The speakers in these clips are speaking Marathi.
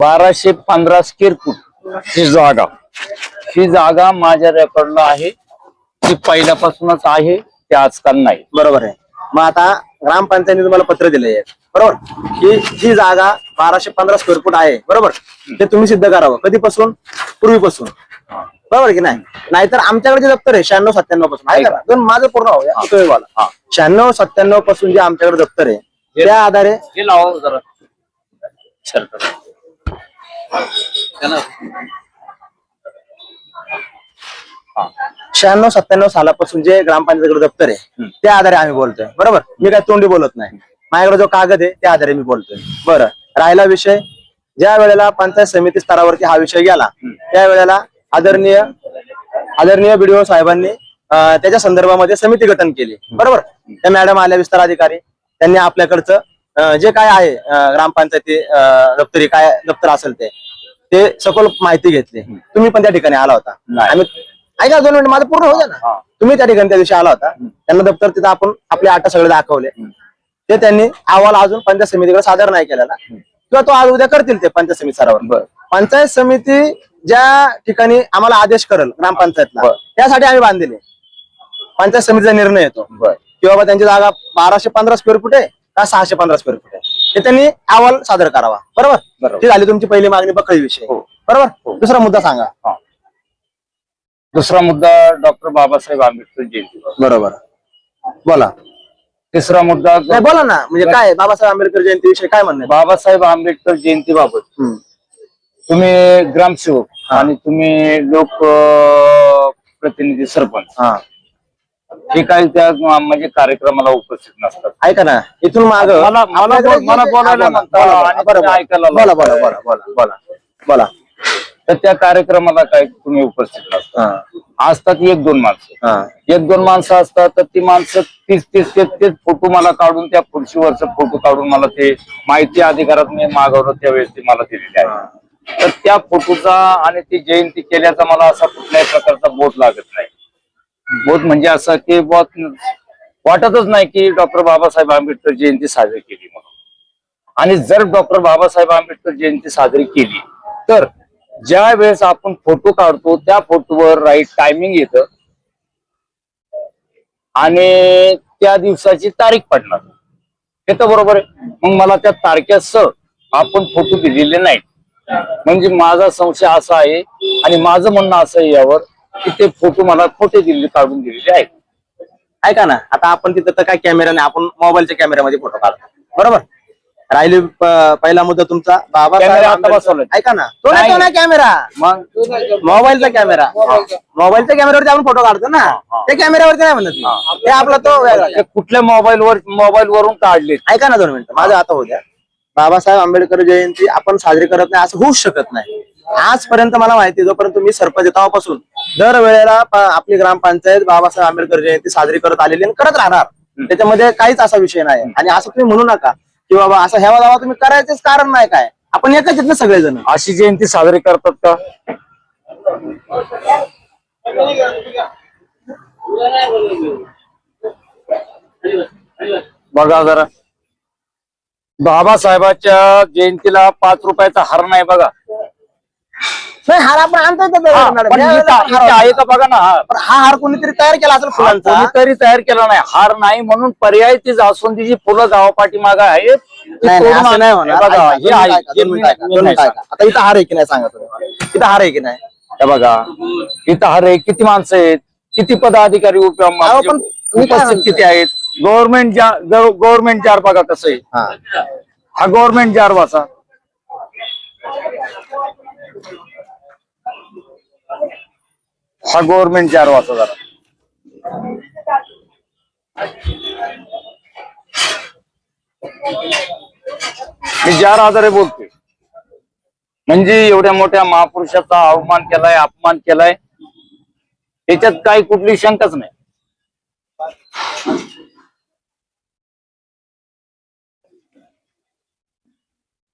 1215 स्क्वेअर फूट ही जागा माझ्या रेकॉर्डला आहे। ती पहिल्यापासूनच आहे, ते आजकाल नाही। बरोबर आहे। मग आता ग्रामपंचायतीने तुम्हाला पत्र दिले आहे बरोबर, की ही जागा 1215 स्क्वेअर फूट आहे बरोबर, ते तुम्ही सिद्ध करावं। कधीपासून? पूर्वीपासून, बरोबर की नाही? नाहीतर आमच्याकडे जे दप्तर आहे 96-97 पासून आहे का, दोन माझं पूर्ण हो 96-97 पासून जे आमच्याकडे दप्तर आहे त्या आधारे 96-97 सालापासून जे ग्रामपंचायतीकडे दप्तर आहे त्या आधारे आम्ही बोलतोय बरोबर। मी काय तोंडी बोलत नाही, माझ्याकडे जो कागद आहे त्या आधारे मी बोलतोय। बरं, राहिला विषय, ज्या वेळेला पंचायत समिती स्तरावरती हा विषय गेला त्यावेळेला आदरणीय BDO साहेबांनी त्याच्या संदर्भामध्ये समिती गठन केली बरोबर। त्या मॅडम आल्या विस्तार अधिकारी, त्यांनी आपल्याकडचं जे काय आहे ग्रामपंचायती दप्तरी काय दप्तर असेल ते सखोल माहिती घेतली। तुम्ही पण त्या ठिकाणी आला होता। आम्ही ऐका 2 मिनिट माझं पूर्ण होऊ द्या ना। तुम्ही त्या ठिकाणी त्या दिवशी आला होता, त्यांना दप्तर तिथं आपण आपले आटा सगळे दाखवले, ते त्यांनी अहवाल अजून पंचायत समितीकडे सादर नाही केलेला, किंवा तो आज उद्या करतील ते पंचायत समिती स्तरावर। पंचायत समिती ज्या ठिकाणी आम्हाला आदेश करेल ग्रामपंचायतला त्यासाठी आम्ही बांधलेले, पंचायत समितीचा निर्णय येतो की बाबा त्यांची जागा 1215 स्क्वेअर फूट आहे का 615 स्क्वेअर फूट आहे, हे त्यांनी अहवाल सादर करावा बरोबर। ती झाली तुमची पहिली मागणी बखळी विषय बरोबर। दुसरा मुद्दा सांगा। दुसरा मुद्दा डॉक्टर बाबासाहेब आंबेडकर जयंती बरोबर, बोला। तिसरा मुद्दा नाही बोला ना, म्हणजे काय बाबासाहेब आंबेडकर जयंती विषय काय म्हणणं? बाबासाहेब आंबेडकर जयंती बाबत तुम्ही ग्रामसेवक आणि तुम्ही लोक प्रतिनिधी सरपंच हे काही त्या म्हणजे कार्यक्रमाला उपस्थित नसतात। ऐका ना, इथून माग मला बोलायला बोला बोला बोला बोला बोला। तर त्या कार्यक्रमाला काय तुम्ही उपस्थित नसतात। असतात 1-2 माणसं, 1-2 माणसं असतात, तर ती माणसं तेच फोटो मला काढून, त्या खुर्चीवरचा फोटो काढून मला ते माहिती अधिकारात मी मागवलं, त्यावेळेस ते मला दिलेले आहे। तर त्या फोटोचा आणि ती जयंती केल्याचा मला असा कुठल्याही प्रकारचा बोध लागत नाही। बोध म्हणजे असं की वाटतच नाही की डॉक्टर बाबासाहेब आंबेडकर जयंती साजरी केली म्हणून। आणि जर डॉक्टर बाबासाहेब आंबेडकर जयंती साजरी केली तर ज्या वेळेस आपण फोटो काढतो त्या फोटोवर राईट टायमिंग येतं आणि त्या दिवसाची तारीख पडणार, हे तर बरोबर आहे। मग मला त्या तारखेसह आपण फोटो दिलेले नाहीत, म्हणजे माझा संशय असा आहे आणि माझं म्हणणं असं आहे यावर की ते फोटो मला खोटे काढून दिलेले आहेत। ऐका ना, आता आपण तिथं तर काय कॅमेरा नाही, आपण मोबाईलच्या कॅमेऱ्यामध्ये फोटो काढतो बरोबर। राहिली पहिला मुद्दा तुमचा बाबासाहेब, ऐका ना, तो नाही कॅमेरा, मग मोबाईलचा कॅमेरा, मोबाईलच्या कॅमेऱ्यावरती आपण फोटो काढतो ना, त्या कॅमेऱ्यावरती नाही म्हणत, ते आपला तो कुठल्या मोबाईल वरून काढले। ऐका ना 2 मिनिटं माझं आता होऊ द्या। बाबासाहेब आंबेडकर जयंती आपण साजरी करत नाही असं होऊच शकत नाही। आजपर्यंत मला माहिती, जोपर्यंत मी सरपंच तेव्हापासून दर वेळेला आपली ग्रामपंचायत बाबासाहेब आंबेडकर जयंती साजरी करत आलेली आणि करत राहणार, त्याच्यामध्ये काहीच असा विषय नाही। आणि असं तुम्ही म्हणू नका की बाबा असं ह्या गावात तुम्ही करायचंच कारण नाही, काय आपण एकच आहेत ना सगळेजण। अशी जयंती साजरी करतात का? बघा जरा, बाबासाहेबाच्या जयंतीला 5 रुपयाचा हार नाही बघा। हार आपण आणतो आहे का बघा ना, हा हार कोणीतरी तयार केला असेल फुलांचा, कोणीतरी तयार केला नाही। हार नाही म्हणून पर्याय ती जास्वंदीची फुलं गावापाठी मागा आहेत, नाही होणार। आता इथं हार आहे की नाही सांगा तुम्ही, इथं हार आहे की नाही? हे बघा इथं हार आहे, किती माणसं आहेत, किती पदाधिकारी उपस्थित किती आहेत। गव्हर्नमेंट जार बघा कसं आहे, हा गव्हर्नमेंट जार वाचा, हा गव्हर्नमेंट जार वाचा जरा। मी जार आधारे बोलतोय, म्हणजे एवढ्या मोठ्या महापुरुषाचा अवमान केलाय, अपमान केलाय, त्याच्यात काही कुठली शंकाच नाही।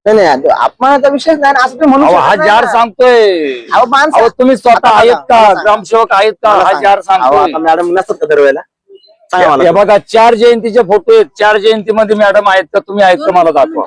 नाही अपमानाचा विषय नाही असं तुम्ही म्हणू हा जार सांगतोय, तुम्ही स्वतः आहेत का, ग्रामसेवक आहेत का, हा जार सांगतोय। मॅडम नसतात का दरवेळेला? हे बघा 4 जयंतीचे फोटो आहेत, 4 जयंतीमध्ये मॅडम आहेत का, तुम्ही आहेत का मला दाखवा।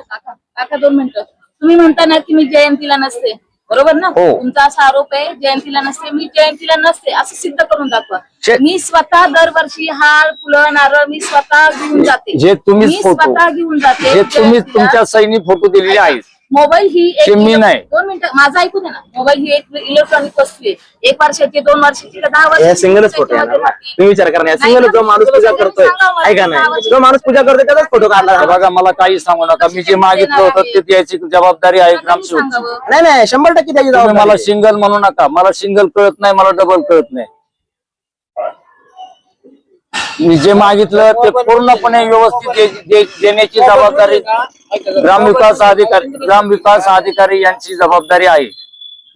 2 मिनिटं तुम्ही म्हणता ना की मी जयंतीला नसते, बरोबर ना? हो. तुमचा असा आरोप आहे जयंतीला नसते, मी जयंतीला नसते असं सिद्ध करून दाखवा. शे- मी स्वतः दरवर्षी हार फुलं नारळ मी स्वतः घेऊन जाते. जे तुम्हीच मी फोटो- स्वतः घेऊन जाते. हे तुम्ही जयंतीला. तुमच्या सैनी फोटो दिलेले आहेत. मोबाईल ही एक ते मी नाही. 2 मिनिटं माझं ऐकू दे ना. मोबाईल ही एक इलेक्ट्रॉनिक वस्तू आहे. 1 वर्षाची 2 वर्षाची का 10 हे वर्षाची सिंगलच फोटो आहे ना तुम्ही विचार करा ना, सिंगल जो माणूस पूजा करतोय ऐका नाही, जो माणूस पूजा करतोय त्याचाच फोटो काढला. हे बघा मला काही सांगू नका, मी जे मागितलं होतं ते द्यायची जबाबदारी आहे ग्रामसेवक. सांगावं. नाही नाही 100% त्याची तुम्ही जबाबदारी मला आहे. सिंगल म्हणू नका, मला सिंगल कळत नाही, मला डबल कळत नाही. मी जे मागितलं ते पूर्णपणे व्यवस्थित देण्याची जबाबदारी ग्रामविकास अधिकारी यांची जबाबदारी आहे.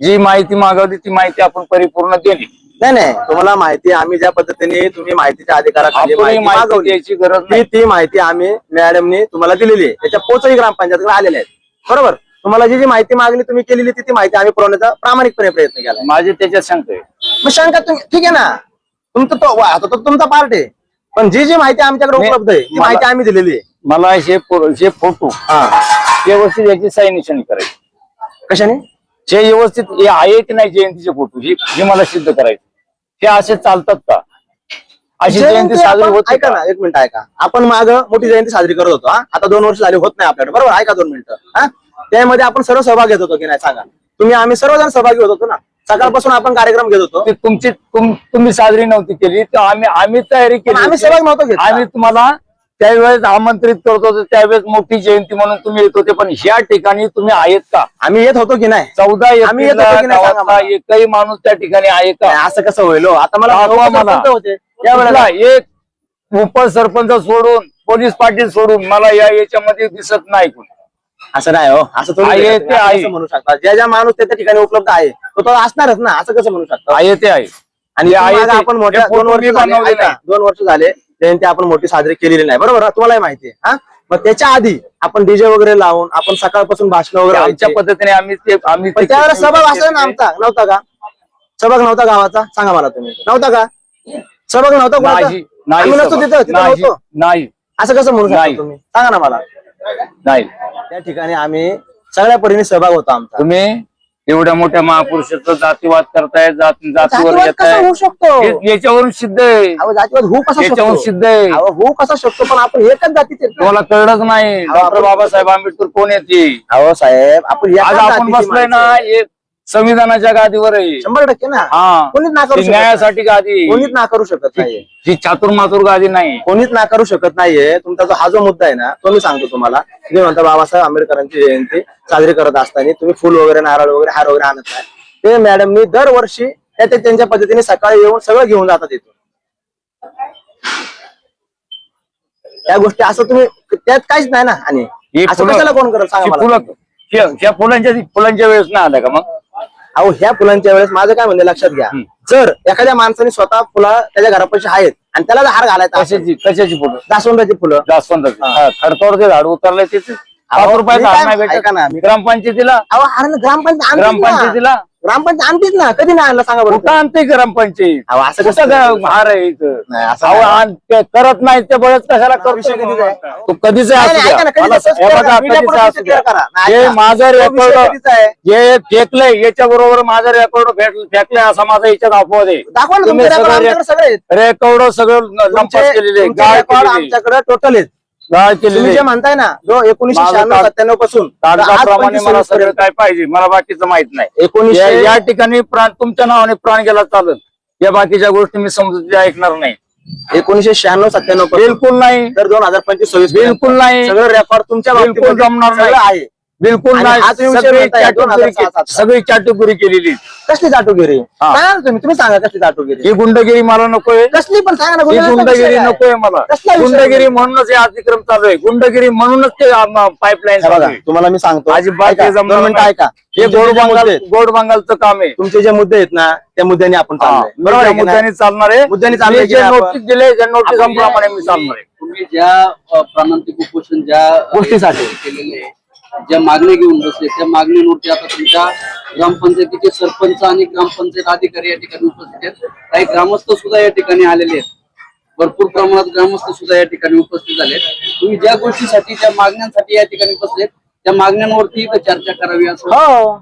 जी माहिती मागवली ती माहिती आपण परिपूर्ण देणे. नाही नाही तुम्हाला माहिती आम्ही ज्या पद्धतीने तुम्ही माहितीच्या अधिकाराखाली आपण ही माहिती माहिती मागवली द्यायची गरज नाही. ती माहिती आम्ही मॅडमनी तुम्हाला दिलेली आहे. त्याच्या पोचही ग्रामपंचायतकडे आलेल्या आहेत, बरोबर. तुम्हाला जी माहिती मागली तुम्ही केलेली ती माहिती आम्ही पुरवण्याचा प्रामाणिकपणे प्रयत्न केला. माझे त्याच्यात शंका आहे. मग शंका तुम्ही ठीक आहे ना, तुमचं तो तुमचा पार्ट आहे, पण जी माहिती आमच्याकडे नाही, उपलब्ध आहे ती मला- माहिती आम्ही दिलेली आहे. मला जे फोटो व्यवस्थित याची साई निशाणी करायची. कशाने? जे व्यवस्थित हे आहे की नाही जयंतीचे फोटो हे मला सिद्ध करायचे. हे असे चालतात का? अशी जयंती साजरी आपण- होते ऐका का? ना, एक मिनिट ऐका. आपण माग मोठी जयंती साजरी करत होतो, हा आता 2 वर्ष झाली होत नाही आपल्याकडे, बरोबर. ऐका 2 मिनिटं. हा त्यामध्ये आपण सर्व सहभाग घेत होतो की नाही सांगा? आम्ही सर्वजण सहभागी होत होतो ना. सकाळपासून आपण कार्यक्रम घेत होतो. ते तुम्ही साजरी नव्हती केली तर आम्ही तयारी पण केली आम्ही होती. सहभाग नव्हतो घेत. आम्ही तुम्हाला त्यावेळेस आमंत्रित करत होतो, त्यावेळेस मोठी जयंती म्हणून तुम्ही येत होते, पण ह्या ठिकाणी तुम्ही आहेत का? आम्ही येत होतो की नाही? 14 आम्ही येत होतो की नाही सांगा गावातला मला. एकही माणूस त्या ठिकाणी आहे का? नाही, असं कसं होईल हो? आता मला दाखवा मला. सरपंच होते त्यावेळेला. कुठला एक उपसरपंच सोडून पोलीस पाटील सोडून मला याच्यामध्ये दिसत नाही कोणी. असं नाही हो, असं थोडी आहे आहे, ते असं आहे. कसं म्हणू शकता? ज्या माणूस त्या ठिकाणी उपलब्ध आहे तो असणारच ना, असं कसं म्हणू शकता? आहे ते आहे. आणि हे आहे मागं ते. आपण मोठ्या हे फोटो 2 वर्ष मी झाले, बनवलेले ऐका, 2 वर्ष झाले जयंती आपण मोठी साजरी केलेली नाही, बरोबर. तुम्हालाही माहिती आहे. हा मग त्याच्या आधी आपण डीजे वगैरे लावून आपण सकाळपासून भाषण वगैरे आमच्या व्हायचे. पद्धतीने आम्ही पण त्यावेळेला सहभाग असेल ना आमचा, नव्हता का? सहभाग नव्हता गावाचा? सांगा मला तुम्ही, नव्हता का? सहभाग नव्हता कोणाचा? नाही आम्ही नसतो सभा. तिथं नाही नव्हतो. नाही असं कसं म्हणू शकता नाही. तुम्ही? सांगा ना मला. नाही त्या ठिकाणी आम्ही सगळ्या परीने सहभाग होता आमचा. तुम्ही एवढ्या मोठ्या महापुरुषाचा जातीवाद करताय, जातीवर जातीवाद कसा येताय. होऊ शकतो? याच्यावरून सिद्ध आहे. अहो, जातीवाद होऊ कसा याच्यावरून शकतो? सिद्ध आहे. अहो, होऊ कसा शकतो? पण आपण एकच जातीचे. तुम्हाला कळलंच नाही डॉक्टर बाबासाहेब आंबेडकर कोण येते. अहो साहेब, आपण एकाच आज आपण जातीची बसलोय ना माणसं. एक संविधानाच्या गादीवर आहे. 100% ना. हा कोणीच नाकारू ती शकत नाही. न्यायासाठी गादी. कोणीच नाकारू शकत नाहीये. ही चातुर्मातुर गादी नाही. कोणीच नाकारू शकत नाहीये. तुमचा हा जो मुद्दा आहे ना तो मी सांगतो तुम्हाला. तुम्ही म्हणता बाबासाहेब आंबेडकरांची जयंती साजरी करत असताना तुम्ही फुल वगैरे नारळ वगैरे हार वगैरे आणत नाही. ते मॅडमनी दरवर्षी त्यांच्या पद्धतीने सकाळी येऊन सगळं घेऊन जातात इथून. त्या गोष्टी असं तुम्ही त्यात काहीच नाही ना. आणि ही असं फुलं- कशाला कोण करत सांगा ही मला फुलं तुम्ही. ह्या फुलांच्या वेळेस नाही आल्या का मग? अहो ह्या फुलांच्या वेळेस माझं काय म्हणणे लक्षात घ्या. जर एखाद्या माणसाने स्वतः फुलं त्याच्या घरापाशी आहेत आणि त्याला जर हार घालायचा असेल, कशाची फुलं? जास्वंदाची फुलं. जास्वंदाची. खडकावर ते झाड उतरलंय तिथे 5 रुपयाचा मी हार काय- नाही भेटत. ऐका ना, ग्रामपंचायतीला अहो हार ना ग्रामपंचायतीला ग्रामपंचायत आणतीच ना. कधी नाही आणलं सांगा बरं. कुठं आणते ग्रामपंचायत? अहो, असं कसं कसं काय हार आहे इथं? नाही, असं अहो, नाही. ते करत नाही ते बळच कशाला विषय करतो? कधीचा आहे? तो कधीच नाही, असू नाही, द्या. ऐका ना, कधीचा मला- आहे? हे बघा, मीडिया कधीचा पुढे असू द्या. clear करा. नाही, हे ऐका. माझं तो विषय रेकॉर्ड कधीचा आहे? जे फेकलंय याच्या बरोबर माझं रेकॉर्ड फेकलंय असा माझा याच्यात अपवाद आहे. दाखवा ना तुम्ही तुमचे record सगळे आमच्याकडे सगळे आहेत. रेकॉर्ड सगळं लंपास केलेले तुमचे गाळ record केलेले आमच्याकडे टोटल आहेत. गाळ तुम्ही केलेले जे म्हणताय ना जो माझं 1996-97 पासून कागदाप्रमाणे मला सगळं काय पाहिजे मला बाकीचं माहित नाही. 1900 या ठिकाणी प्राण तुमच्या नावाने प्राण गेला चालत या बाकीच्या गोष्टी मी समजून ऐकणार नाही. 1996-97 पासून बिलकुल नाही. तर 2025-26 बिलकुल नाही. सगळं रेकॉर्ड तुमच्या बिलकुल बाबतीमध्ये जमणार नाही. सगळं आहे. बिलकुल आणि नाही. हा तुम्ही विषय सगळी म्हणताय, चाटुकरी 2006 सगळी चाटुकरी केलेली. कसली चाटुगिरी? हा. सांगा ना तुम्ही सांगा कसली चाटुगिरी? ही गुंडगिरी मला नकोय. कसली पण सांगा ना. ही गुन्ह्याचा विषय गुंडगिरी काय? नकोय मला. कसला विषय? गुंडगिरी म्हणूनच हे अतिक्रम चालू आहे. गुंडगिरी म्हणूनच ते पाईपलाईन हे बघा, तुम्हाला मी सांगतो अजिबात ऐका, हे जमणार 2 मिनिटं नाही. ऐका. हे तुमचे गोड जे मुद्दे बंगाल आहेत, गोड बंगालचं काम आहे. तुमचे जे मुद्दे आहेत ना त्या मुद्द्याने आपण चाललोय. बरोबर बरोबर आहे की नाही? मुद्द्याने चालणार आहे. मुद्द्याने चाललंय मी की जे नाही आपण? नोटीस दिले त्या नोटिसांप्रमाणे मी चालणार आहे. तुम्ही ज्या प्राणांतिक उपोषण ज्या गोष्टीसाठी केलेले आहे, ज्या मागण्या घेऊन बसले त्या मागण्यांवरती आता तुमच्या ग्रामपंचायतीचे सरपंच आणि ग्रामपंचायत अधिकारी या ठिकाणी उपस्थित आहेत. काही ग्रामस्थ सुद्धा या ठिकाणी आलेले आहेत. भरपूर प्रमाणात ग्रामस्थ सुद्धा या ठिकाणी उपस्थित झाले. तुम्ही ज्या गोष्टीसाठी ज्या मागण्यांसाठी या ठिकाणी बसलेत त्या मागण्यांवरती इथं चर्चा करावी असं हो,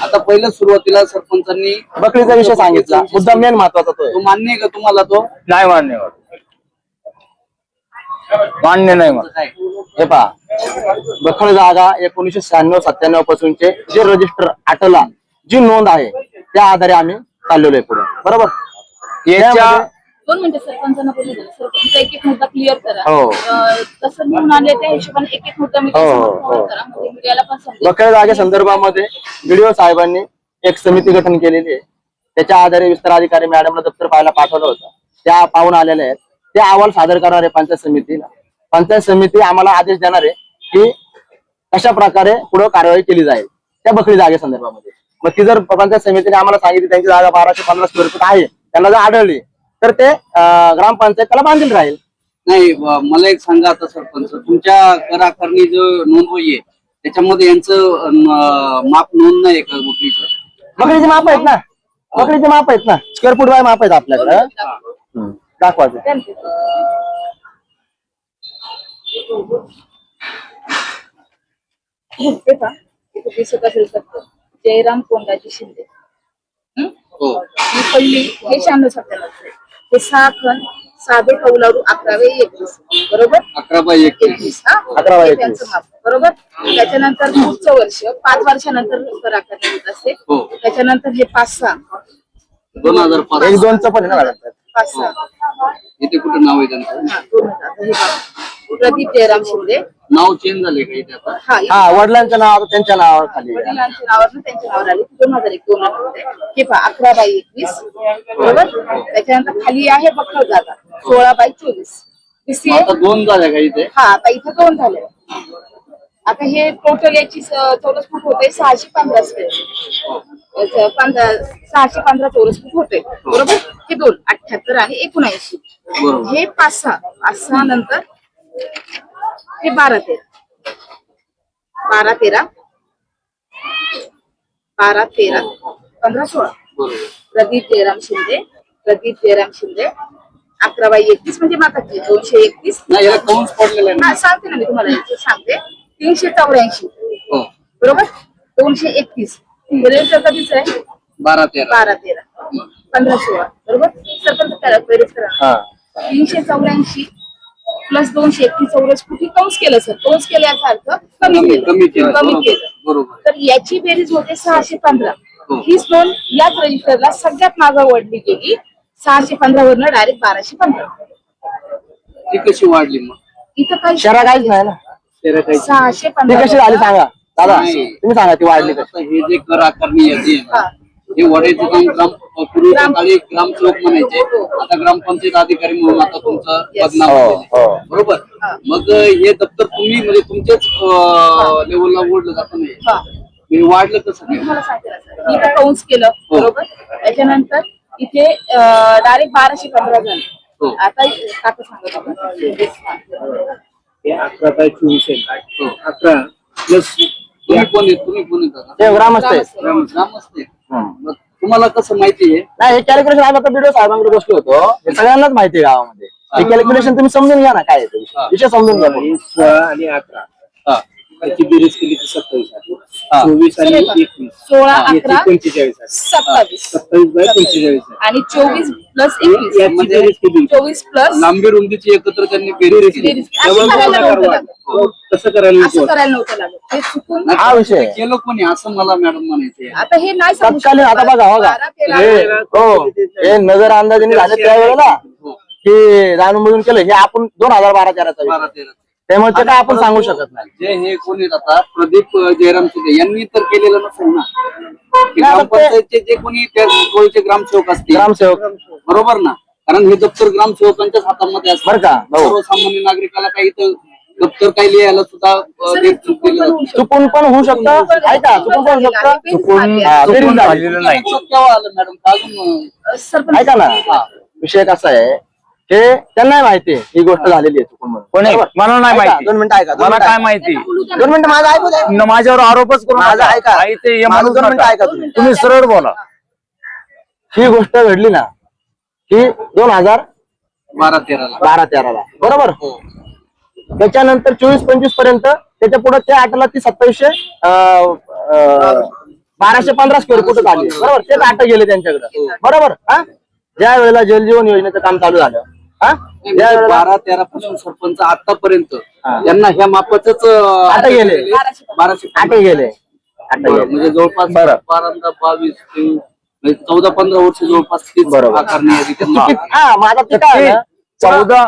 आता पहिलं सुरुवातीला सरपंचांनी बकरीचा विषय सांगितला, मुद्दा मेन महत्वाचा तो आहे. तो मान्य आहे का तुम्हाला तो नाही मान्य मान्य नाही मला. काय हे पहा, बखळ जागा 1996-97 पासूनचे जे रजिस्टर आटला जी नोंद आहे त्या आधारे आम्ही चाललेलो आहे पुढे, बरोबर. याच्या त्यामध्ये- 2 मिनिटं सरपंचांना बोलू द्या. सरपंच एक एक मुद्दा क्लिअर करा. हो. कसं निवडून आले त्या हिशोबाने एक एक मुद्दा मी हो, त्यासमोर हो. पूर्ण करा. म्हणजे मीडियाला पण समजेल. बकळ जागे संदर्भामध्ये व्हिडिओ साहेबांनी एक समिती गठन केलेली आहे. त्याच्या आधारे विस्तार अधिकारी मॅडमला दप्तर पाहायला पाठवलं होतं. त्या पाहून आलेल्या आहेत. ते अहवाल सादर करणार आहे पंचायत समितीला. पंचायत समिती आम्हाला आदेश देणार आहे की कशा प्रकारे पुढे कारवाई केली जाईल त्या बकरी जागे संदर्भामध्ये. मग ती जर पंचायत समितीने आम्हाला सांगितली त्यांची जागा 1250 स्क्वेअर फूट आहे, त्यांना जर आढळली तर ते ग्रामपंचायत त्याला बांधील राहील. नाही मला एक सांगा आता सरपंच, तुमच्या कर आकारणी जो नोंदवही आहे त्याच्यामध्ये यांचं माप नोंद नाही का बकरीचं? बकरीचे माप आहेत ना, बकरीचे माप आहेत ना, स्क्वेअर फूट बाय माप आहेत आपल्याकडे. दाखवायचं. ते पहा, इथे दिसत असेल तर जयराम कोंडाजी शिंदे. हो ही पहिली हे 96-97. हे 6 खण साधे कौलारू 11/21, बरोबर. 11/21. 11/21. हे त्यांचं माप, बरोबर. त्याच्यानंतर पुढचं वर्ष 5 वर्षानंतर कर आकारणी होत असते. हो. त्याच्यानंतर हे 5-6 2005 1-2चं पण आहे ना मॅडम. 5-6 इथे कुठे नाव आहे त्यांचं? हा, 2000. हे बघा, प्रदीप जयराम शिंदे. नाव चेंज झाले का इथे आता? हा, हा, वडिलांचं नाव त्यांच्या नावावर खाली आहे. वडिलांच्या नावावर त्यांच्या नावावर आले 2001 हे पहा 11/21, बरोबर. त्याच्यानंतर खाली आहे बखळ जागा 16/24. दिसते. आता 2 झाल्या का इथे? हा, आता इथं 2 झाले. आता हे टोटल याची चौरस फूट होते 615 स्क्वेअर. 615 चौरस फूट होते, बरोबर. हे 2 78 आहे 79. बरोबर. हे 5-6 नंतर हे 12-13 12-13 15-16. बरोबर. प्रदीप जयराम शिंदे 11/21 म्हणजे माताची 231. नाही याला कंस पडलेला आहे हा, ना? सांगते ना मी तुम्हाला याचं सांगते. 384 हो बरोबर. 231 रेल्वेचं कधीच आहे 12-13. 12-13 15-16, बरोबर. सरपंच करा, बेरीज करा. हा. 384 प्लस 231 चौरस फूट. कंस केलं सर, कंस केलं याचा अर्थ कमी कमी केलं. केलं. बरोबर. तर याची बेरीज होते 615. हो. हीच नोंद याच रजिस्टरला सगळ्यात मागे ओढली गेली. 615 वरनं डायरेक्ट 1215. ती कशी वाढली मग? इथं काही शहरा काहीच नाही ना. तेरा काही ती 615 कशी झाली सांगा दादा, नाही. तुम्ही सांगा ती वाढली कशी. आता हे जे कर आकारणी आहे हा. हे वडायचं काम पूर्वीच्या काळी ग्रामसेवक म्हणायचे, आता ग्रामपंचायत अधिकारी म्हणून आता तुमचं बदनाम हो, झालेलं आहे. हो. बरोबर. हा. मग हे दप्तर तुम्ही म्हणजे तुमच्याच लेवलला ओढलं जातं नाही, हा. हे वाढलं कसं मी काय? तुम्हाला सांगते ना सर, इथं कंस केलं, हो. बरोबर. त्याच्यानंतर इथे डायरेक्ट 1215 झालं. हो. आता काका सांगत होते. 11/24 आहे. हो. 11 प्लस तुम्ही कोण येत आता? ते ग्रामस्थ आहे. ग्रामस्थ आहे. मग तुम्हाला कसं माहिती आहे? नाही, हे कॅल्क्युलेशन आम्ही आता व्हिडिओ साहेबांकडे बसलो होतो. हे सगळ्यांनाच माहिती आहे गावामध्ये. हे कॅल्क्युलेशन तुम्ही समजून घ्या ना काय आहे ते. विषय समजून घ्या. हे 16 आणि 11 हा. त्याची बेरीज केली तर 27 आहे. हा. 24 आणि 21 16, याची 11, 45 आहे. 27 27/45 आहे. आणि 24 प्लस 21. याची म्हणजे बेरीज केली 24 प्लस लांबी रुंदीची एकत्र त्यांनी बेरीज केली. बेरीज. असं करायला नव्हतं लागत. तसं करायला असं नको. करायला नव्हतं लागत. हे चुकून हा विषय. ते केलं कोणी असं मला मॅडम म्हणायचे. आता हे नाही सांगू तत्कालीन आता शकत. बघा 12-13 हे हो, हे नजर अंदाजाने झाले त्यावेळेला हो. की जाणून बुजून केलं. हे आपण 2012-13चा विषय. 12-13. त्यामुळे ते काय आपण सांगू शकत नाही. जे हे कोण आहेत आता प्रदीप जयराम शिंदे यांनी तर केलेलं नसेल ना. की नाही, ग्रामपंचायतचे जे कोणी त्या टोळचे ग्रामसेवक असतील, ग्रामसेवक बरोबर ना, कारण हे दप्तर ग्रामसेवकांच्याच हातामध्ये असतं. बरं का भाऊ? सर्वसामान्य नागरिकाला काही इथं दप्तर काही लिहायला सुद्धा सर, देत चुकून दिलं पण जातं. होऊ शकतं. चुकून पण होऊ शकतं. ऐका, चुकून पण होऊ शकतं. चुकून हा, बेरीज चुकून झाली. झालेलं नाही. लक्षात केव्हा आलं मॅडम का अजून सरपंच ऐका ना, विषय कसा आहे, हे त्यांनाही माहिती आहे ही गोष्ट झालेली आहे चुकून म्हणून. कोणी? बरोबर? मला नाही ऐका, माहिती. 2 मिनिटं ऐका, 2 मला मिनिटं काय ऐका. माहिती? 2 मिनिटं माझं ऐकू द्या. न माझ्यावर आरोपच करू माझं नका. ऐका. आई ते हे माझं म्हणूच 2 मिनिटं नका. ऐका तुम्ही. तुम्ही सरळ बोला. ही गोष्ट घडली ना ही 12-13ला 12-13ला, बरोबर. हो. त्याच्यानंतर 24-25 पर्यंत त्याच्या पुढे त्या आटाला ती 1215 स्क्वेअर फूट आली, बरोबर. तेच आट गेले त्यांच्याकडे, बरोबर. हा, ज्या वेळेला जलजीवन योजनेचं काम चालू झालं, हा, ज्या वेळेला 12-13 पासून सरपंच आतापर्यंत त्यांना ह्या मापाच आट गेले, 1200 आट गेले. म्हणजे जवळपास 12-22 14-15 वर्ष जवळपास तीच बरोबर. आकारणी आहे त्यांना. हा, माझा ते काय आहे ना, 14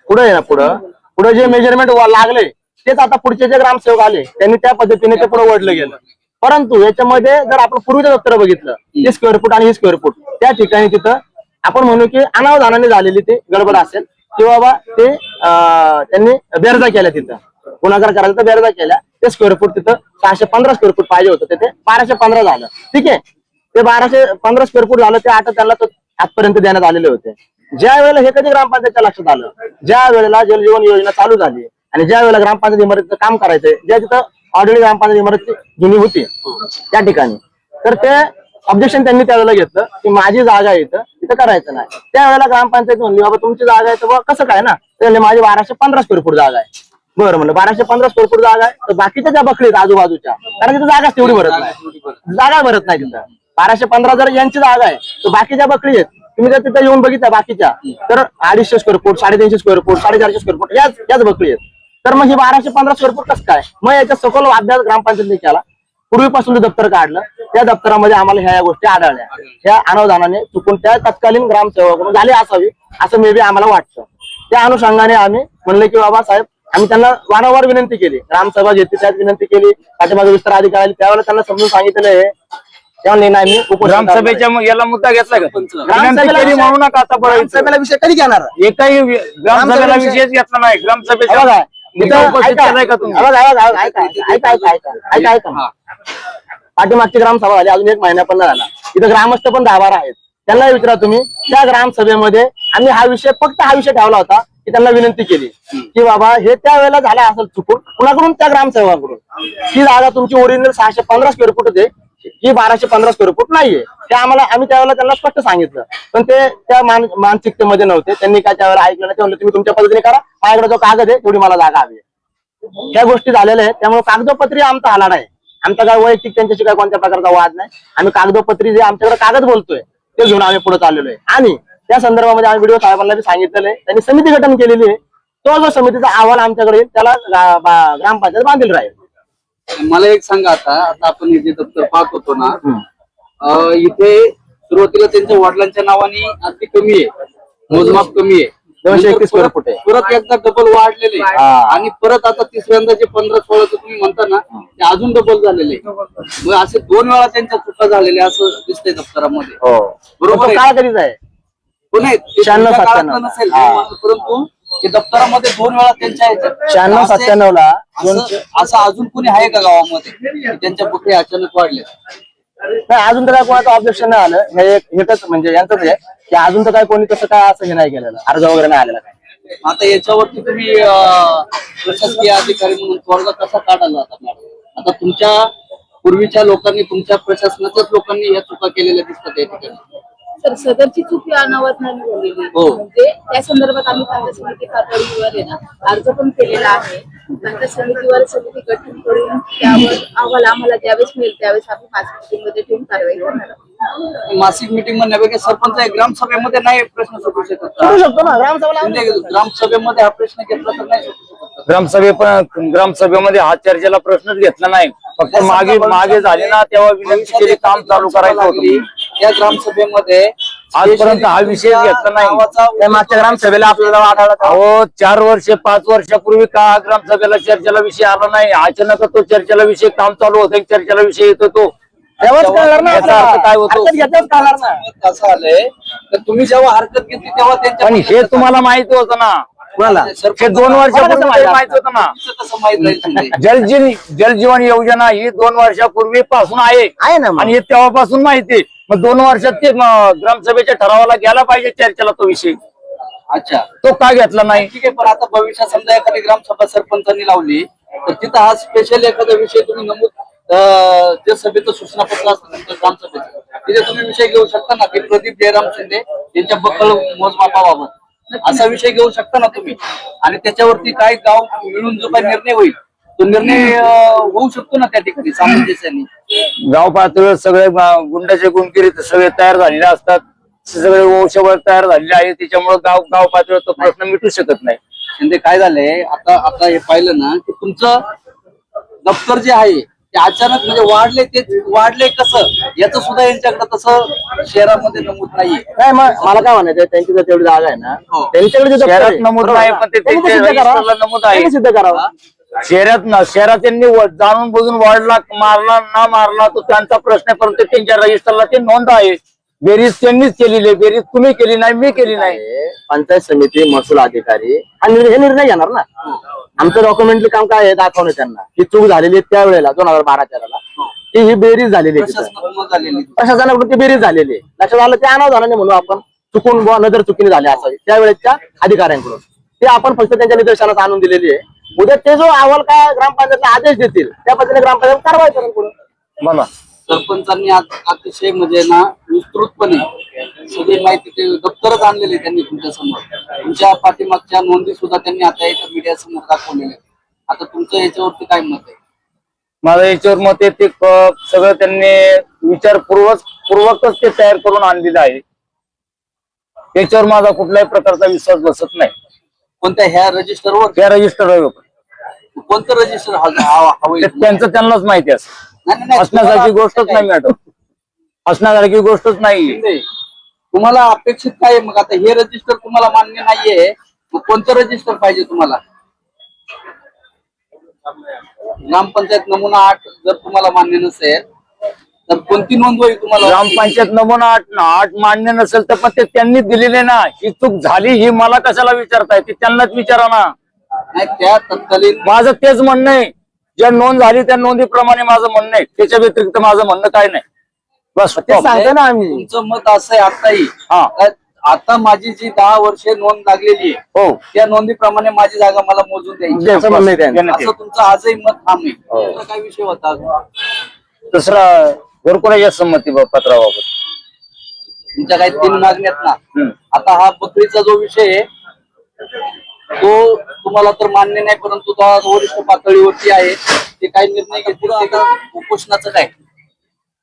पुढे आहे ना, पुढे जे मेजरमेंट लागले तेच आता पुढचे जे ग्रामसेवक आले त्यांनी त्या पद्धतीने ते पुढे वळलं गेलं. परंतु याच्यामध्ये जर आपण पूर्वीचं दप्तर बघितलं, हे स्क्वेअर फूट आणि हे स्क्वेअर फूट, त्या ठिकाणी तिथं आपण म्हणू की अनावधानाने झालेली ती गडबड असेल, किंवा बा ते त्यांनी बेरजा केल्या, तिथं गुन्हागार करायला तर बेरजा केल्या. ते स्क्वेअर फूट तिथं 615 स्क्वेअर फूट पाहिजे होतं, तिथे 1215 झालं. ठीक आहे, ते 1215 स्क्वेअर फूट झालं, ते आठ त्यांना आजपर्यंत देण्यात आलेले होते. ज्या वेळेला हे कधी ग्रामपंचायतच्या लक्षात आलं, ज्या वेळेला जलजीवन योजना चालू झाली आणि ज्या वेळेला ग्रामपंचायत इमारतीचं काम करायचंय, ज्या तिथं ऑलरेडी ग्रामपंचायत इमारत जुनी होती त्या ठिकाणी, तर ते ऑब्जेक्शन त्यांनी त्यावेळेला घेतलं की माझी जागा आहे इथं करायचं नाही. त्यावेळेला ग्रामपंचायत म्हणली बाबा तुमची जागा आहे, तर बाबा कसं काय ना, ते माझी 1215 स्क्वेअर फूट जागा आहे. बरं म्हणलं 1215 स्क्वेअर फूट जागा आहे, तर बाकीच्या ज्या बकरी आहेत आजूबाजूच्या, कारण तिथं जागाच तेवढी भरत नाही, जागा भरत नाही तिथं. 1215 जर यांची जागा आहे, तर बाकीच्या बकरी आहेत, तुम्ही जर तिथं येऊन बघितलं बाकीच्या, तर 250 square foot, 350 square foot, 450 square foot याच बकरी आहेत. तर मग ही 1215 स्क्वेअर फूट कसं काय? मग याच्या सखोल अभ्यास ग्रामपंचायतीने केला. पूर्वीपासून जे दप्तर काढलं, त्या दप्तरामध्ये आम्हाला ह्या गोष्टी आढळल्या. ह्या अनावधानाने चुकून त्या तत्कालीन ग्रामसेवक झाली असावी असं मे बी आम्हाला वाटतं. त्या अनुषंगाने आम्ही म्हणले की बाबा साहेब, आम्ही त्यांना वारंवार विनंती केली, ग्रामसभा घेतली त्यात विनंती केली, पाठीमागे विस्तार अधिकारी आले त्यावेळेला त्यांना समजून सांगितलेलं आहे. त्यामुळे नाही ग्रामसभेच्या याला मुद्दा घेतला का? विनंती केली म्हणू नका आता बरं. ग्रामसभेला विषय कधी घेणार? एकाही ग्रामसभेला विषयच घेतला नाही. ग्रामसभेच्या उपस्थित केलाय का तुम्ही? पाठीमागची ग्रामसभा झाली, अजून 1 महिना पण झाला, इथं ग्रामस्थ पण 10-12 आहेत. त्यांना विचारा तुम्ही, त्या ग्रामसभेमध्ये आम्ही फक्त हा विषय ठेवला होता की त्यांना विनंती केली की बाबा हे त्यावेळेला झाला असेल चुकून कुणाकडून, त्या ग्रामसेवकाकडून, ही जागा तुमची ओरिजिनल 615 स्क्वेअर फूट होते, ही 1215 स्क्वेअर फूट नाहीये. ते आम्ही त्यावेळेला त्यांना स्पष्ट सांगितलं, पण ते त्या मानसिकतेमध्ये नव्हते. त्यांनी काय त्यावेळेला ऐकलं नाही. ते म्हणलं तुम्ही तुमच्या पद्धतीने करा, माझ्याकडे जो कागद आहे तेवढी मला जागा हवी आहे. ह्या गोष्टी झालेल्या आहेत. त्यामुळे कागदोपत्री आमचा आलाड आहे. आमचा काय वैयक्तिक त्यांच्याशी काय कोणत्या प्रकारचा वाद नाही. आम्ही कागदोपत्री जे आमच्याकडे कागद बोलतोय ते घेऊन आम्ही पुढे चाललेलो आहे. आणि त्या संदर्भामध्ये आम्ही व्हिडिओ साहेबांना बी सांगितलेलं आहे. त्यांनी समिती गठन केलेली आहे. तो जो समितीचा अहवाल आमच्याकडे येईल त्याला ग्रामपंचायत बांधील राहील. मला एक सांगा, आता आपण हे जे दप्तर पाहत होतो ना, इथे सुरुवातीला त्यांच्या वडिलांच्या नावाने अगदी कमी आहे, मोजमाप कमी आहे, 231 स्क्वेअर फूट आहे. परत एकदा डबल वाढलेले आणि परत आता तिसऱ्यांदा जे 15-16 तुम्ही म्हणता ना, ते अजून डबल झालेले. मग असे 2 वेळा त्यांच्या चुका झालेल्या असं दिसतंय दप्तरामध्ये, बरोबर काय करीत आहे? नाही 96-97 नसेल, परंतु ते दप्तरामध्ये 2 वेळा त्यांच्या 96-97 ला असं अजून कोणी आहे का गावामध्ये त्यांच्या बकरी अचानक वाढले? नाही, अजून तर काय कोणाचं ऑब्जेक्शन नाही आलं. हे एकच म्हणजे यांचंच आहे की अजून तर काय कोणी तसं काय असं हे नाही केलेलं, अर्ज वगैरे नाही आलेला काय. आता याच्यावरती तुम्ही प्रशासकीय अधिकारी म्हणून तोडगा कसा काढायला आता मॅडम? आता तुमच्या पूर्वीच्या लोकांनी, तुमच्या प्रशासनाच्याच लोकांनी या चुका केलेल्या दिसतात या ठिकाणी. तर सदरची चुकी अनावधानाने झालेली आहे. हो. म्हणजे त्या संदर्भात आम्ही पंचायत समिती पातळीवर आहे ना अर्ज पण केलेला आहे. पंचायत समितीवर समिती गठन करून त्यावर अहवाल आम्हाला ज्यावेळेस मिळेल त्यावेळेस आम्ही मासिक मीटिंगमध्ये ठेवून कारवाई करणार आहोत. मासिक मीटिंग म्हणण्यापैकी सरपंच आहे, ग्रामसभेमध्ये नाही प्रश्न सुटू शकत का? करू शकतो ना ग्रामसभेला. म्हणजे ग्रामसभेमध्ये हा प्रश्न घेतला तर नाही सुटू शकत. ग्रामसभेमध्ये हा चर्चेला प्रश्नच घेतला नाही. फक्त मागे झाले ना तेव्हा विनंती केली, काम चालू करायचं होतं. या ग्रामसभेमध्ये आजपर्यंत हा विषय घेतला नाही. त्या मागच्या ग्रामसभेला आपल्याला आढळला अहो 4 वर्ष 5 वर्षापूर्वी का ग्रामसभेला चर्चेला विषय आला नाही? अचानक तो चर्चेला विषय काम चालू होतं, चर्चेला विषय येतो तो तेव्हाच कळणार ना याचा अर्थ काय होतो? हरकत घेतल्यावर कळणार ना. कसं आलंय तर तुम्ही जेव्हा हरकत घेतली तेव्हा त्यांच्या पण हे तुम्हाला माहिती होतं ना, कोणाला? हे 2 वर्षापूर्वी माहिती होतं ना. कसं माहित राहील तुम्ही? जलजीवन योजना ही 2 वर्षापूर्वी पासून आहे ना मग. आणि हे तेव्हापासून माहिती. मग 2 वर्षात ते ग्रामसभेच्या ठरावाला गेला पाहिजे चर्चेला तो विषय. अच्छा, तो का घेतला नाही? ठीक आहे. पण आता भविष्यात समजा एखादी ग्रामसभा सरपंचांनी लावली तर तिथं हा स्पेशल एखादा विषय तुम्ही नमूद, जे सभेचं सूचनापत्र असतं ग्रामसभेचं, तिथे तुम्ही विषय घेऊ शकता ना की प्रदीप जयराम शिंदे यांच्या बक्कल मोजमापाबाबत असा विषय घेऊ शकता ना तुम्ही. आणि त्याच्यावरती काय गाव मिळून जो काही निर्णय होईल तो निर्णय होऊ शकतो ना त्या ठिकाणी सामंजस्याने. गाव पातळीवर सगळे गुंडाचे गुंडगिरी सगळे तयार झालेले असतात, सगळे वंशबळ तयार झालेले आहे, त्याच्यामुळे गाव पातळीवर तो प्रश्न मिटू शकत नाही. शिंदे काय झालंय आता हे पाहिलं ना की तुमचं दप्तर जे आहे ते अचानक म्हणजे वाढले कसं याचं सुद्धा यांच्याकडे तसं शहरामध्ये नमूद नाहीये. नाही मग मला काय म्हणायचं, त्यांची जर तेवढी जागा आहे ना, हो. त्यांच्याकडे जे दप्तर शहरात आहे, नमूद बरोबर नाही, ना? पण ते त्यांनी त्यांच्या सिद्ध करावं. रजिस्टरला नमूद आहे. त्यांनी सिद्ध करावं. शहरात त्यांनी जाणून बुजून वाढला मारला ना मारला तो त्यांचा प्रश्न आहे, परंतु त्यांच्या रजिस्टरला ते नोंद आहे. बेरीज त्यांनीच केलेली आहे, बेरीज तुम्ही केली नाही, मी केली नाही. पंचायत समिती महसूल अधिकारी हा हे निर्णय घेणार ना. आमचं डॉक्युमेंटरी काम काय आहे, दाखवणं त्यांना की चूक झालेली आहे त्यावेळेला 2012-13ला की ही बेरीज झालेली आहे तिथं. प्रशासनाकडून झालेली. प्रशासनाकडून ती बेरीज झालेली आहे. लक्षात आलं ते अनाव झालं नाही म्हणून आपण चुकून बुवा नजर चुकीने झाले असावी त्यावेळेच्या अधिकाऱ्यांकडून, ते आपण फक्त त्यांच्या निदर्शनास आणून दिलेली आहे. उद्या ते जो अहवाल काय ग्रामपंचायतला आदेश देतील त्या पद्धतीने ग्रामपंचायत कारवाई करेल पुढे. बोला. सरपंचांनी अतिशय म्हणजे ना विस्तृतपणे सगळी माहिती ते दप्तरच आणलेली त्यांनी तुमच्या समोर. तुमच्या पाठीमागच्या नोंदी सुद्धा त्यांनी आता एका मीडिया समोर दाखवलेल्या आहेत. आता तुमचं याच्यावरती काय मत आहे? माझं याच्यावर मत आहे ते सगळं त्यांनी विचारपूर्वकच ते तयार करून आणलेलं आहे. त्याच्यावर माझा कुठल्याही प्रकारचा विश्वास बसत नाही. कोणत्या ह्या रजिस्टरवर त्या रजिस्टर कोणतं रजिस्टर हवं? त्यांचं त्यांनाच माहिती असं असण्यासारखी गोष्टच नाही मॅडम, असण्यासारखी गोष्टच नाही. तुम्हाला अपेक्षित काय आहे मग? आता हे रजिस्टर तुम्हाला मान्य नाहीये, मग कोणतं रजिस्टर पाहिजे तुम्हाला? ग्रामपंचायत नमुना 8 जर तुम्हाला मान्य नसेल तर कोणती नोंद होईल तुम्हाला? ग्रामपंचायत नमुना 8 मान्य नसेल तर पण ते त्यांनी दिलेले ना. ही चूक झाली ही मला कशाला विचारताय, ती त्यांनाच विचारा ना. नाही त्या तत्कालीन माझं तेच म्हणणं आहे, ज्या नोंद झाली त्या नोंदीप्रमाणे माझं म्हणणं आहे, त्याच्या व्यतिरिक्त माझं म्हणणं काय नाही. बस ते सांगतो ना आम्ही. तुमचं मत असं आहे आताही हा. आता माझी जी 10 वर्षे नोंद लागलेली आहे हो, त्या नोंदीप्रमाणे माझी जागा मला मोजून द्यायची त्याचं म्हणणं आहे त्यांचं. असं तुमचं आजही मत ठाम आहे. दुसरा काय विषय होता? दुसरा घरकुलाच्या संमती पत्राबाबत तुमच्या काही 3 मागण्या आहेत ना. आता हा बकरीचा जो विषय आहे तो तुम्हाला तर मान्य नाही, परंतु तो आज वरिष्ठ पातळीवरती आहे. ते काही निर्णय घेतील. आता उपोषणाचं काय?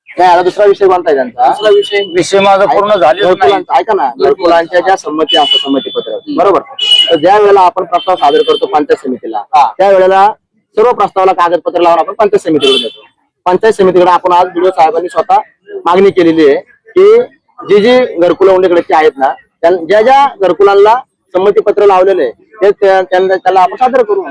नाही आता दुसरा विषय कोणता आहे त्यांचा? दुसरा विषय माझा पूर्ण झालेला नाही. घरकुलांचा ऐका ना, घरकुलांच्या ज्या संमती असतात संमती पत्र बरोबर, तर ज्या वेळेला आपण प्रस्ताव सादर करतो पंचायत समितीला त्यावेळेला सर्व प्रस्तावाला कागदपत्र लावून आपण पंचायत समितीकडे देतो. पंचायत समितीकडे आपण आज बीडीओ साहेबांनी स्वतः मागणी केलेली आहे की जी घरकुलं उंडेकडेची आहेत ना, ज्या ज्या घरकुलांना संमती पत्र लावलेले ते त्याला आपण सादर करू.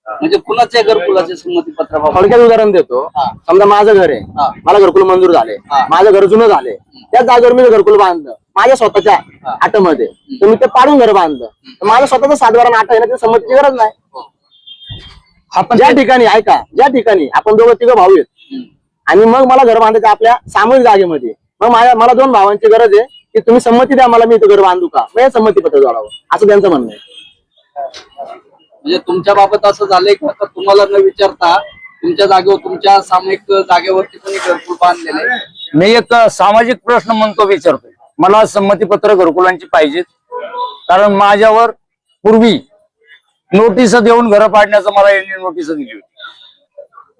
म्हणजे कुणाच्या घरकुलाचे संमती पत्र? थोडक्यात उदाहरण देतो. समजा माझं घर आहे, मला घरकुल मंजूर झाले, माझं घर जुनं झाले, त्या जागेवर मी घरकुल बांधलं माझ्या स्वतःच्या आटमध्ये, तर मी ते पाडून घर बांधलं, तर माझं स्वतःचं 7/12 आट आहे ना, त्या संमतीची गरज नाही. आपण ज्या ठिकाणी ऐका, ज्या ठिकाणी आपण दोघं तिघं भाऊ आहेत आणि मग मला घर बांधायचं आपल्या सामूहिक जागेमध्ये, मग मला 2 भावांची गरज आहे की तुम्ही संमती द्या मला, मी इथं घर बांधू का, मग हे संमती पत्र जोडावं असं त्यांचं म्हणणं आहे. म्हणजे तुमच्या बाबत असं झालंय का तुम्हाला न विचारता तुमच्या जागेवर तुमच्या सामायिक जागेवरती कोणी घरकुल बांधलेलं आहे? मी एक सामाजिक प्रश्न म्हणतो विचारतोय, मला संमतीपत्र घरकुलांची पाहिजेत. कारण माझ्यावर पूर्वी नोटीस देऊन घर पाडण्याचं मला यांनी नोटीस दिली होती.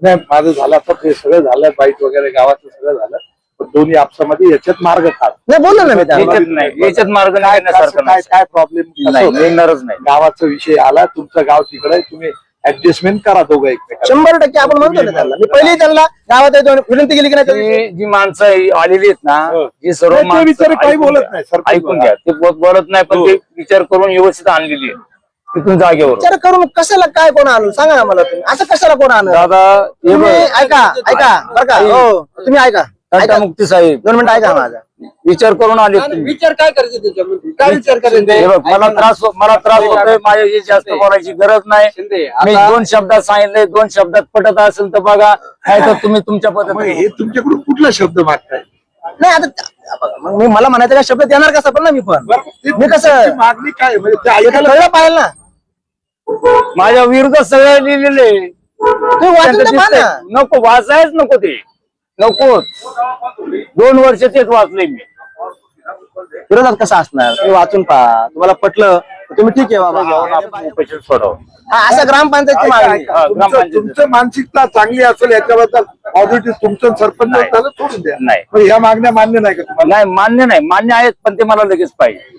नाही माझं झालं आता ते सगळं झालं, बाईट वगैरे गावाचं सगळं झालं, पण दोन्ही आपसामध्ये याच्यात मार्ग काढ. नाही बोललो ना मी त्यांना. याच्यात मार्ग नाही येण्यासारखं नाही. काय प्रॉब्लेम नाही, येणारच नाही. गावाचा विषय आला, तुमचं गाव तिकडे आहे, तुम्ही ऍडजस्टमेंट करा दोघं एकमेकांना. 100% आपण म्हणतो ना त्यांना. मी पहिली त्यांना गावात येतो विनंती केली की नाही, जी माणसं आलेली आहेत ना, जी सर्व नाही, ते माणसं बिचारे काही ऐकून बोलत घ्या. नाही, सरपंच ऐकून घ्या, ते बोलत नाही, पण ते विचार करून व्यवस्थित आणलेली आहे तिथून जागेवर. विचार करून कशाला काय कोण आणून सांगा ना मला तुम्ही, असं कशाला कोण आणून? दादा हे तुम्ही बघ, ऐका बरं का, हो तुम्ही ऐका टाटा मुक्ती साहेब 2 मिनिटं ऐका माझा. विचार करून आले तुम्ही. विचार काय करायचे त्याच्यामध्ये? काय विचार करायचे? हे बघ, मला त्रास होतोय, माझ्याशी जास्त बोलायची गरज नाही. शिंदे, मी आता- 2 शब्दात सांगितले, 2 शब्दात पटत असेल तर बघा, नाही तर तुम्ही तुमच्या मग पद्धतीने. हे तुमच्याकडून कुठला शब्द मागताय? नाही आता मग मी मला म्हणायचं काय शब्द देणार कसा पण ना मी पण मी कसं तुमची मागणी काय आहे? म्हणजे ते ऐकायला कळलं पाहिजे ना, माझ्या विरुद्ध सगळे लिहिलेले. तुम्ही वाचून तर पहा ना. नको वाचायच नको ते, नको. 2 वर्ष तेच वाचले मी. विरोधात कसं असणार, तुम्ही वाचून पहा, तुम्हाला पटलं तुम्ही ठीक आहे बाबा. घेऊन आपण उपोषण सोडावं. हा, असं ग्रामपंचायतची ऐका, मागणी. ऐका. हा, तुमचं ग्रामपंचायत. तुमचं मानसिकता चांगली असेल याच्याबद्दल पॉझिटिव्ह तुमचं सरपंच नाही. त्याला सोडून द्या. नाही. पण ह्या मागण्या मान्य नाही का तुम्हाला? नाही मान्य नाही, मान्य आहेत पण ते मला लगेच पाहिजे.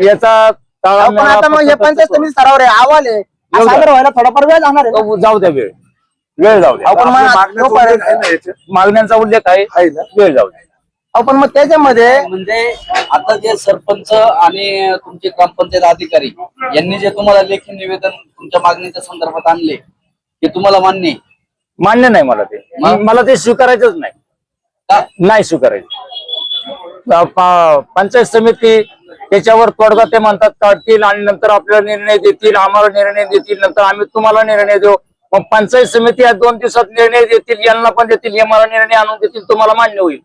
याचा अहो, पण आता मग हे पंचायत समिती स्तरावर आहे, अहवाल आहे. हा एवढं. सादर व्हायला थोडाफार वेळ जाणार आहे ना. जाऊ द्या, वेळ जाऊ द्या. अहो, पण मग आपल्या मागण्याचा तोपर्यंत- उल्लेख आहे ना याच्यात? मागण्यांचा उल्लेख आहे, आहे ना? वेळ जाऊ द्या. अहो, पण मग त्याच्यामध्ये म्हणजे आता जे सरपंच आणि तुमचे ग्रामपंचायत अधिकारी यांनी जे तुम्हाला लेखी निवेदन तुमच्या मागणीच्या संदर्भात आणले ते तुम्हाला मान्य आहे? मान्य नाही मला ते. मला ते स्वीकारायचंच नाही. का? नाही स्वीकारायचं. पंचायत समिती त्याच्यावर तोडगा ते म्हणतात काढतील आणि नंतर आपल्याला निर्णय देतील, आम्हाला निर्णय देतील, नंतर आम्ही तुम्हाला निर्णय देऊ. मग पंचायत समिती या 2 दिवसात निर्णय देतील, यांना पण देतील, हे मला निर्णय आणून देतील, तुम्हाला मान्य होईल.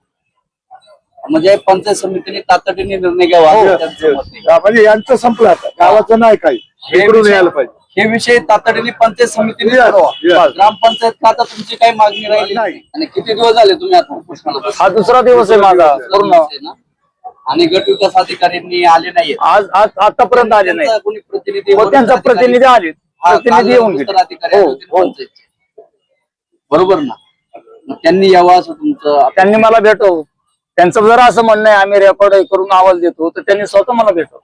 म्हणजे पंचायत समितीने तातडीने निर्णय घ्यावा हो. असं त्यांचं मत आहे. म्हणजे यांचं संपलं आता, गावाचं नाही काही हे इकडून विषय- यायला पाहिजे. हे विषय तातडीने पंचायत समितीने Yes, ठरवा. yes. ग्रामपंचायत का आता तुमची काही मागणी राहिली नाही. नाही आणि किती दिवस झाले तुम्ही आता उपोषणाला बसले? हा दुसरा दिवस आहे माझा पूर्ण. ना? आणि गट विकास अधिकाऱ्यांनी आले नाहीये. आज आतापर्यंत आले नाही. त्यांचा कोणी प्रतिनिधी हो, त्यांचा प्रतिनिधी आले, हा, प्रतिनिधी काल येऊन विस्तार गेले. अधिकारी आले हो, होते हो. पंचायतचे. बरोबर ना? मग त्यांनी यावं असं तुमचं त्यांनी मला भेटव. त्यांचं जरा असं म्हणणं आहे आम्ही रेकॉर्ड करून आवाज देतो, तर त्यांनी स्वतः मला भेटव.